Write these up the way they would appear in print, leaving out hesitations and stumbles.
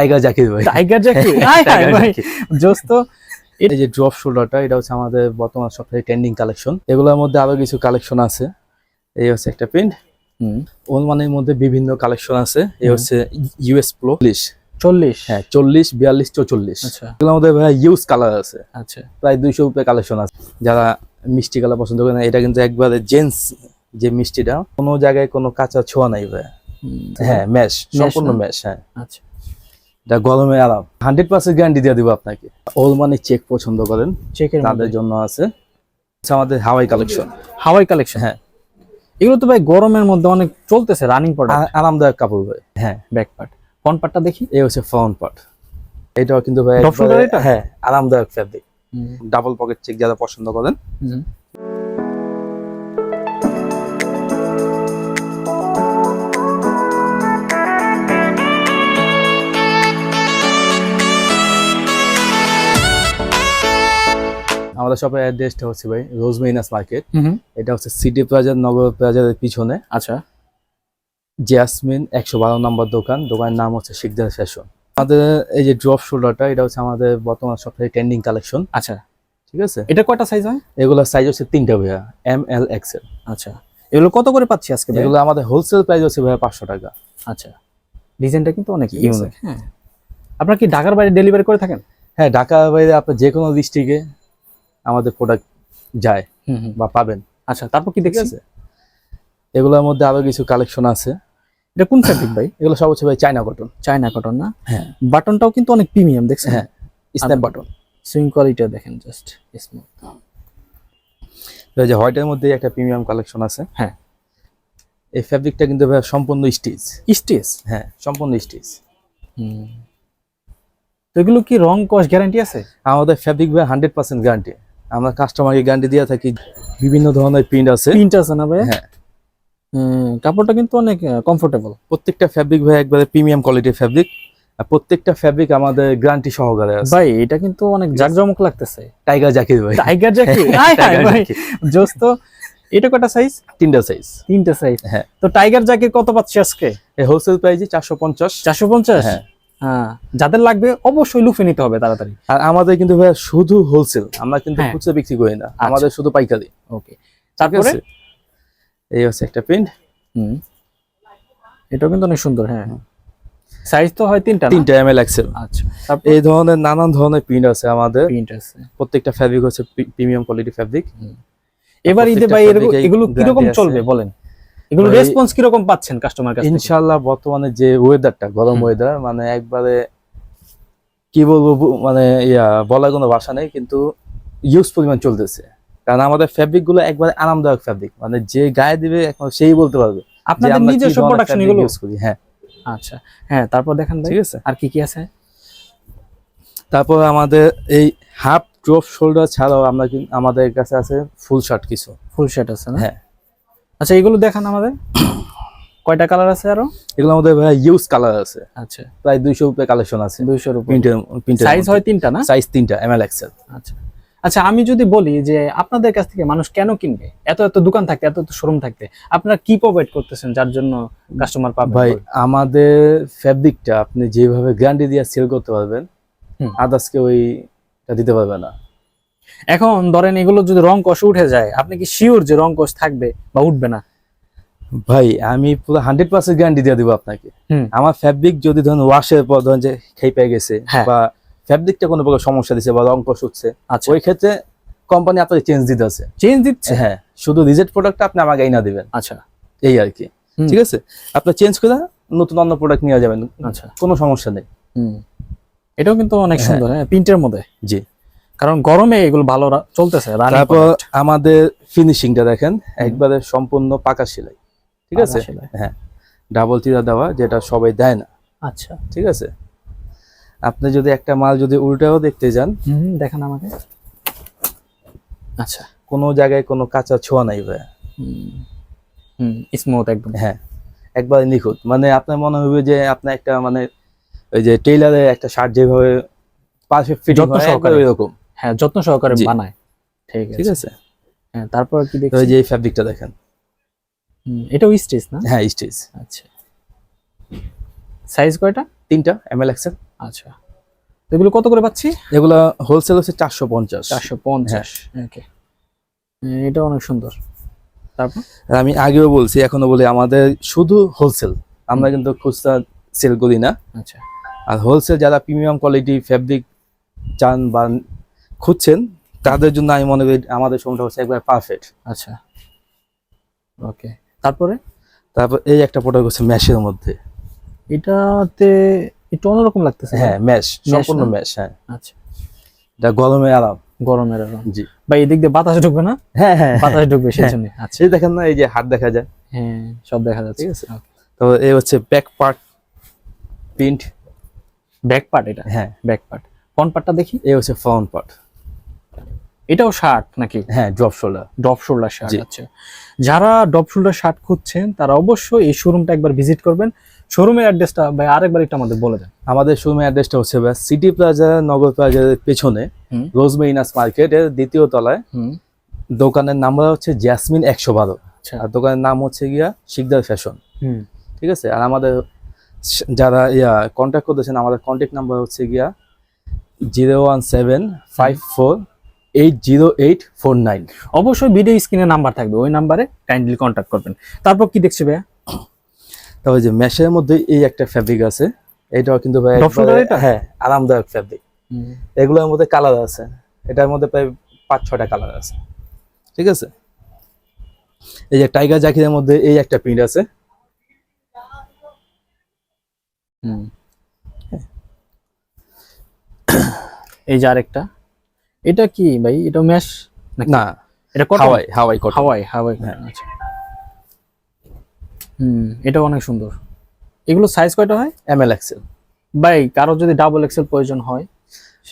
Tiger jacket ভাই, tiger jacket ভাই জোস তো। এই যে ড্রপ শোল্ডারটা, এটা হচ্ছে আমাদের বর্তমান সবথেকে ট্রেন্ডিং কালেকশন। এগুলোর মধ্যে আরো কিছু কালেকশন আছে। এই হচ্ছে একটা প্রিন্ট, ওলমানের মধ্যে বিভিন্ন কালেকশন আছে। এই হচ্ছে ইউএস প্রো 40, হ্যাঁ 40, 42, 44। আচ্ছা এগুলোর মধ্যে ভাই ইউজ কালার আছে, আচ্ছা প্রায় 200 উপরে কালেকশন আছে। যারা মিষ্টি কালার পছন্দ করে না, এটা কিন্তু একবারে জেন্টস যে মিষ্টিটা, কোনো জায়গায় কোনো কাঁচা ছোঁয়া নাই ভাই। হ্যাঁ ম্যাশ, সম্পূর্ণ ম্যাশ। হ্যাঁ আচ্ছা, এটা গরমে আরাম, 100% গ্যারান্টি দিয়ে দিব আপনাকে। ওলমানি চেক পছন্দ করেন চেকের তাদের জন্য আছে। আমাদের হাওয়াই কালেকশন, হাওয়াই কালেকশন। হ্যাঁ এগুলো তো ভাই গরমের মধ্যে অনেক চলতেছে, রানিং প্রোডাক্ট, আরামদায়ক কাপড় ভাই। হ্যাঁ ব্যাক পার্ট, ফ্রন্ট পার্টটা দেখি। এই হচ্ছে ফ্রন্ট পার্ট, এটাও কিন্তু ভাই Drop shoulder এটা? হ্যাঁ আরামদায়ক ফ্যাব্রিক। ডাবল পকেট চেক যারা পছন্দ করেন। আমাদের শপের অ্যাড্রেসটা হচ্ছে ভাই রোজমেরিনাস মার্কেট। এটা হচ্ছে সিটি প্লাজা, নগর প্লাজার পিছনে। আচ্ছা, জেসমিন 112 নম্বর দোকান, দোকানের নাম হচ্ছে শিকদার ফ্যাশন। আমাদের এই যে ড্রপ শোল্ডারটা, এটা হচ্ছে আমাদের বর্তমান সবথেকে ট্রেন্ডিং কালেকশন। আচ্ছা ঠিক আছে, এটা কয়টা সাইজ হয়? এগুলোর সাইজ হচ্ছে 3টা ভাইয়া, এম এল এক্সেল। আচ্ছা, এগুলো কত করে পাচ্ছি আজকে ভাই? এগুলো আমাদের হোলসেল প্রাইস হচ্ছে ভাইয়া 500 টাকা। আচ্ছা, ডিজাইনটা কিন্তু অনেক ঠিক আছে। ইউনিক। হ্যাঁ, আপনারা কি ঢাকার বাইরে ডেলিভারি করে থাকেন? হ্যাঁ, ঢাকার বাইরে আপনার যে কোনো ডিস্ট্রিক্টে আমাদের প্রোডাক্ট যায় বা পাবেন। আচ্ছা, তারপর কি ঠিক দেখছি? আছে, এগুলোর মধ্যে আরো কিছু কালেকশন আছে। এটা কোন ফ্যাব্রিক ভাই? এগুলো সব হচ্ছে ভাই চায়না কটন। চায়না কটন না? হ্যাঁ, বাটনটাও কিন্তু অনেক প্রিমিয়াম দেখছেন? হ্যাঁ স্ন্যাপ বাটন। সুইং কোয়ালিটি দেখেন, জাস্ট স্মুথ। এই যে হোয়াইটের মধ্যে একটা প্রিমিয়াম কালেকশন আছে। হ্যাঁ, এই ফ্যাব্রিকটা কিন্তু ভাই সম্পূর্ণ স্টিচ। স্টিচ? হ্যাঁ, সম্পূর্ণ স্টিচ। তো এগুলো কি রং কস গ্যারান্টি আছে? আমাদের ফ্যাব্রিক ভাই 100% গ্যারান্টি। আমরা কাস্টমারকে গ্যারান্টি দিয়ে থাকি। বিভিন্ন ধরনের প্রিন্ট আছে। প্রিন্ট আছে না ভাই? হ্যাঁ, কাপড়টা কিন্তু অনেক কমফোর্টেবল। প্রত্যেকটা ফ্যাব্রিক ভাই একবারে প্রিমিয়াম কোয়ালিটির ফ্যাব্রিক। আর প্রত্যেকটা ফ্যাব্রিক আমাদের গ্যারান্টি সহকারে আছে। ভাই এটা কিন্তু অনেক জাকজমক লাগতেছে। টাইগার জ্যাকেট ভাই, টাইগার জ্যাকেট ভাই জোস তো। এটা কয়টা সাইজ? 3টা সাইজ। 3টা সাইজ। হ্যাঁ, তো টাইগার জ্যাকেট কত পাচ্ছি আজকে? এই হোলসেল প্রাইসে 450। 450? হ্যাঁ, হ্যাঁ, যাদের লাগবে অবশ্যই লুফে নিতে হবে তাড়াতাড়ি। আর আমাদের কিন্তু ভাই শুধু হোলসেল, আমরা কিন্তু হ্যাঁ। খুচরা বিক্রি করি না, আমাদের শুধু পাইকারি। ওকে, তারপরে এই হচ্ছে একটা প্রিন্ট। এটাও কিন্তু অনেক সুন্দর। হ্যাঁ, সাইজ তো হয় 3টা? 3টা এমএল এক্সেল। আচ্ছা, এই ধরনের নানান ধরনের প্রিন্ট আছে আমাদের। প্রিন্ট আছে, প্রত্যেকটা ফ্যাব্রিক হচ্ছে প্রিমিয়াম কোয়ালিটি ফ্যাব্রিক। এবার ঈদে ভাই এগুলো কিরকম চলবে বলেন? এগুলো রেসপন্স কিরকম পাচ্ছেন কাস্টমার কাছে? ইনশাআল্লাহ বর্তমানে যে ওয়েদারটা, গরম ওয়েদার, মানে একবারে কি বলবো, মানে বলার কোনো ভাষা নেই, কিন্তু ইউজ পরিমাণ চলতেছে। কারণ আমাদের ফ্যাব্রিক গুলো একবারে আরামদায়ক ফ্যাব্রিক, মানে যে গায়ে দিবে এখন সেই বলতে পারবে আপনাদের নিজস্ব প্রোডাকশন এগুলো ইউজ করি। হ্যাঁ, আচ্ছা, হ্যাঁ, তারপর দেখেন ভাই, ঠিক আছে। আর কি কি আছে? তারপর আমাদের এই হাফ ড্রপ শোল্ডার ছাড়াও আমরা আমাদের কাছে আছে ফুল শার্ট কিছু। ফুল শার্ট আছে না? হ্যাঁ, আচ্ছা, এগুলো দেখান আমাদের। কয়টা কালার আছে আরো? এগুলোর মধ্যে ভাই ইউজ কালার আছে, আচ্ছা, প্রায় 200 উপরে কালেকশন আছে। 200 এর উপর। প্রিন্টের সাইজ হয় 3টা না? সাইজ 3টা এমএল এক্সেল। আচ্ছা আচ্ছা, আমি যদি বলি যে আপনাদের কাছ থেকে মানুষ কেন কিনবে, এত এত দোকান থাকতে, এত এত শোরুম থাকতে, আপনারা কি প্রোভাইড করতেছেন যার জন্য কাস্টমার পাবে? ভাই আমাদের ফ্যাব্রিকটা আপনি যেভাবে গ্যারান্টি দিয়ে সেল করতে পারবেন, আদার্স কেউ ওইটা দিতে পারবে না। এখন ধরেন এগুলো যদি রং কষ উঠে যায়, আপনি কি শিওর যে রং কষ থাকবে বা উঠবে না? ভাই আমি পুরো 100% গ্যারান্টি দিয়ে দিব আপনাকে। আমার ফ্যাব্রিক যদি ধরুন ওয়াশের পর ধরুন যে খেপে গেছে বা ফ্যাব্রিকটা কোনো প্রকার সমস্যা দিচ্ছে বা রং কষ উঠছে, ওই ক্ষেত্রে কোম্পানি আপনাকে চেঞ্জ দিতে আছে। চেঞ্জ দিচ্ছে? হ্যাঁ, শুধু রিজেক্ট প্রোডাক্টটা আপনি আমাকে না দিবেন। আচ্ছা, এই আর কি। ঠিক আছে, আপনি চেঞ্জ করে নতুন অন্য প্রোডাক্ট নিয়ে যাবেন। আচ্ছা, কোনো সমস্যা নেই। এটাও কিন্তু অনেক সুন্দর। হ্যাঁ, প্রিন্টের মধ্যে। জি, কারণ গরমে এগুলো ভালো চলতেছে। তারপর আমাদের ফিনিশিংটা দেখেন, একবারে সম্পূর্ণ পাকা সেলাই। ঠিক আছে, হ্যাঁ, ডাবল চিরা দেওয়া, যেটা সবাই দেয় না। আচ্ছা, ঠিক আছে, আপনি যদি একটা মাল যদি উল্টাও দেখতে যান, দেখেন আমাকে। আচ্ছা, কোনো জায়গায় কোনো কাঁচা ছোঁয়া নাই ভাই। স্মুথ একদম। হ্যাঁ, একবারে নিখুঁত, মানে আপনার মনে হবে যে আপনার একটা মানে ওই যে টেইলারে একটা শার্ট যেভাবে পারফেক্ট ফিটিং হয় এরকম। হ্যাঁ, যত্ন সহকারে বানায়। ঠিক আছে। হ্যাঁ, তারপর কি দেখছেন? ওই যে এই ফ্যাব্রিকটা দেখেন, এটাও স্টিচ না? হ্যাঁ, স্টিচ। আচ্ছা, সাইজ কয়টা? 3টা ML XL। আচ্ছা, তো এগুলো কত করে পাচ্ছি? এগুলা হোলসেল হচ্ছে 450। 450। ওকে, এটা অনেক সুন্দর। তারপর আর আমি আগেও বলছি, এখনো বলি, আমাদের শুধু হোলসেল, আমরা কিন্তু খুচরা সেল করি না। আচ্ছা, আর হোলসেল যারা প্রিমিয়াম কোয়ালিটি ফেব্রিক চান বা খুঁজছেন, তাদের জন্য আমি মনে করি আমাদের শোরুমটা হচ্ছে একবার পারফেক্ট। আচ্ছা, ওকে। তারপরে তারপর এই একটা প্রোডাক্ট হচ্ছে ম্যাশের মধ্যে। এটাতে একটু অন্যরকম লাগতেছে। হ্যাঁ, ম্যাশ, সম্পূর্ণ না? ম্যাশ। হ্যাঁ, আচ্ছা, এটা গরমে আরাম। গরমের আরাম। জি, ভাই এদিক দিয়ে বাতাস ঢুকবে না? হ্যাঁ হ্যাঁ, বাতাস ঢুকবে সেই জন্য। আচ্ছা, এই দেখেন না, এই যে হাত দেখা যায়। হ্যাঁ, সব দেখা যাচ্ছে। ঠিক আছে। তো এই হচ্ছে back part print. Back part, এটা হ্যাঁ, ব্যাক পার্ট। ফ্রন্ট পার্টটা দেখি। এই হচ্ছে ফ্রন্ট পার্ট। এটাও শার্ট নাকি? হ্যাঁ, drop shoulder. Drop shoulder shirt. জি। আচ্ছা, যারা ডপ শোল্ডার শার্ট খুঁজছেন তারা অবশ্যই এই শোরুমটা একবার ভিজিট করবেন। শোরুমের অ্যাড্রেসটা ভাই আরেকবার একটু আমাদের বলে দেন। আমাদের শোরুমের অ্যাড্রেসটা হচ্ছে সিটি প্লাজা, নগর প্লাজার পেছনে, হুম। রোজমেরিনাস মার্কেটের 2য় তলায়। হুম। দোকানের নাম্বার হচ্ছে জেসমিন 112। আচ্ছা। আর দোকানের নাম হচ্ছে গিয়া শিকদার ফ্যাশন। হুম। ঠিক আছে। আর আমাদের যারা কন্ট্যাক্ট করতেছেন, আমাদের কন্ট্যাক্ট নাম্বার হচ্ছে গিয়া 01754808849। অবশ্যই ভিডিও স্ক্রিনে নাম্বার থাকবে, ওই নাম্বারে কাইন্ডলি কন্ট্যাক্ট করবেন। তারপর কি দেখছি ভাইয়া? তবে যে ম্যাশের মধ্যে এই একটা ফ্যাব্রিক আছে, এটাও কিন্তু ভাই ডপ শোল্ডার এটা? হ্যাঁ, আরামদায়ক ফ্যাব্রিক। এগুলোর মধ্যে কালার আছে, এটার মধ্যে প্রায় 5-6টা কালার আছে। ঠিক আছে। এই যে টাইগার জ্যাকেটের মধ্যে এই একটা প্রিন্ট আছে। হুম। এই যে আরেকটা, এটা কি ভাই? এটা ম্যাশ নাকি? না, এটা কটন। হাওয়াই কটন। হাওয়াই কটন। আচ্ছা। এটা অনেক সুন্দর। এগুলো সাইজ কয়টা হয়? ML XL। ভাই কারো যদি ডাবল এক্সেল প্রয়োজন হয়,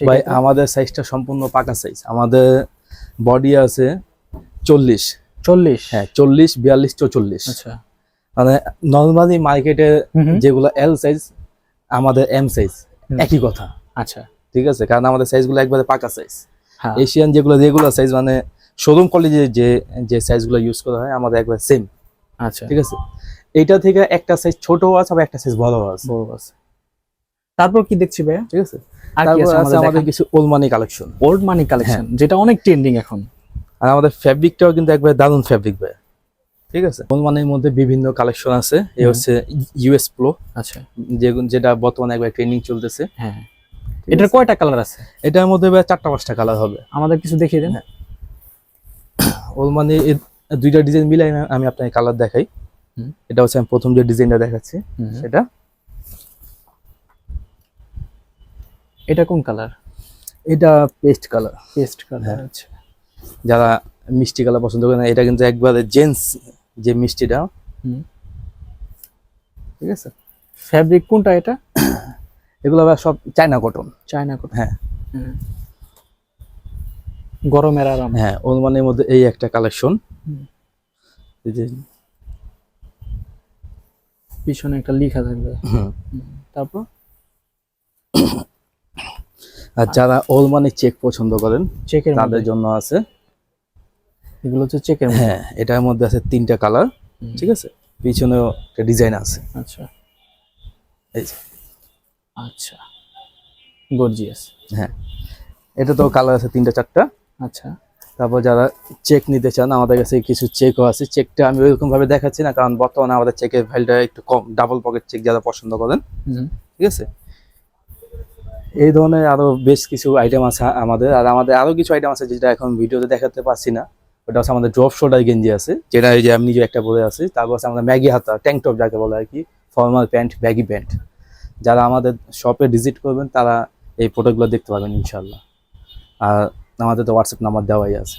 ভাই আমাদের সাইজটা সম্পূর্ণ পাকা সাইজ। আমাদের বডি আছে 40। 40। হ্যাঁ, 40, 42, 44। আচ্ছা। মানে নরমালি মার্কেটে হুম। যেগুলো L সাইজ, আমাদের M সাইজ, একই কথা। আচ্ছা। ঠিক আছে, কারণ আমাদের সাইজগুলো একবারে পাকা সাইজ। হ্যাঁ। এশিয়ান যেগুলো রেগুলার সাইজ, মানে শোরুম কোয়ালিটির যে সাইজগুলো ইউজ করা হয়, আমাদের একবার সেম। আচ্ছা, ঠিক আছে। এইটা থেকে একটা সাইজ ছোটও আছে, আবার একটা সাইজ বড়ও আছে। বড় আছে। তারপর কি দেখছি ভাইয়া? ঠিক আছে। আর কি তারপর আছে আছে আমাদের কিছু ওল্ড মানি কালেকশন। ওল্ড মানি কালেকশন, যেটা অনেক ট্রেন্ডিং এখন। আর আমাদের ফ্যাব্রিকটাও কিন্তু একবার দারুণ ফ্যাব্রিক ভাই। ঠিক আছে। ওল্ড মানির মধ্যে বিভিন্ন কালেকশন আছে। এই হচ্ছে US Pro, আচ্ছা। যেটা বর্তমানে একবার ট্রেন্ডিং চলতেছে। হ্যাঁ, এটার কয়টা কালার আছে? এটার মধ্যে ভাই 4টা-5টা কালার হবে। আমাদের কিছু দেখিয়ে দেন। ওল্ড মানি দুইটা ডিজাইন মিলাই আমি আপনাকে কালার দেখাই। এটা হচ্ছে আমি প্রথম যে ডিজাইনটা দেখাচ্ছি সেটা। এটা কোন কালার? এটা পেস্ট কালার। Paste colour. আচ্ছা। যারা মিষ্টি কালার পছন্দ করে না, এটা কিন্তু একবারে জেন্টস যে মিষ্টিটা। ঠিক আছে। ফ্যাব্রিক কোনটা এটা? এগুলো আবার সব চায়না কটন। China cotton. হ্যাঁ। গরমের আরাম। হ্যাঁ, ওল্ড মানির মধ্যে এই একটা কালেকশন। এই যে পিছনে একটা লেখা থাকবে। তারপর আর যারা ওল্ড মানি চেক পছন্দ করেন, চেকের তাদের জন্য আছে। এগুলো হচ্ছে চেকের। হ্যাঁ, এটার মধ্যে আছে 3টা কালার। ঠিক আছে। পিছনেও একটা ডিজাইন আছে। আচ্ছা। এই যে। আচ্ছা, গর্জিয়াস। হ্যাঁ, এটা তো কালার আছে 3টা-4টা। আচ্ছা। তারপর যারা চেক নিতে চান, আমাদের কাছে কিছু চেকও আছে। চেকটা আমি ওইরকম ভাবে দেখাচ্ছি না, কারণ বর্তমানে আমাদের চেকের ভ্যালুটা একটু কম। ডাবল পকেট চেক যারা পছন্দ করেন। ঠিক আছে। এই ধরনের আরো বেশ কিছু আইটেম আছে আমাদের। আর আমাদের আরো কিছু আইটেম আছে যেটা এখন ভিডিওতে দেখাতে পারছি না। ওটা হচ্ছে আমাদের ড্রপ শোল্ডার গেঞ্জি আছে, যেটা এই যে আমি নিজে একটা পরে আছি। তারপর আছে আমাদের ম্যাগি হাতা, ট্যাঙ্ক টপ যাকে বলে আর কি, ফর্মাল প্যান্ট, ব্যাগি প্যান্ট। যারা আমাদের শপে ভিজিট করবেন তারা এই প্রোডাক্টগুলো দেখতে পাবেন ইনশাল্লাহ। আর আমাদের তো হোয়াটসঅ্যাপ নাম্বার দেওয়াই আছে।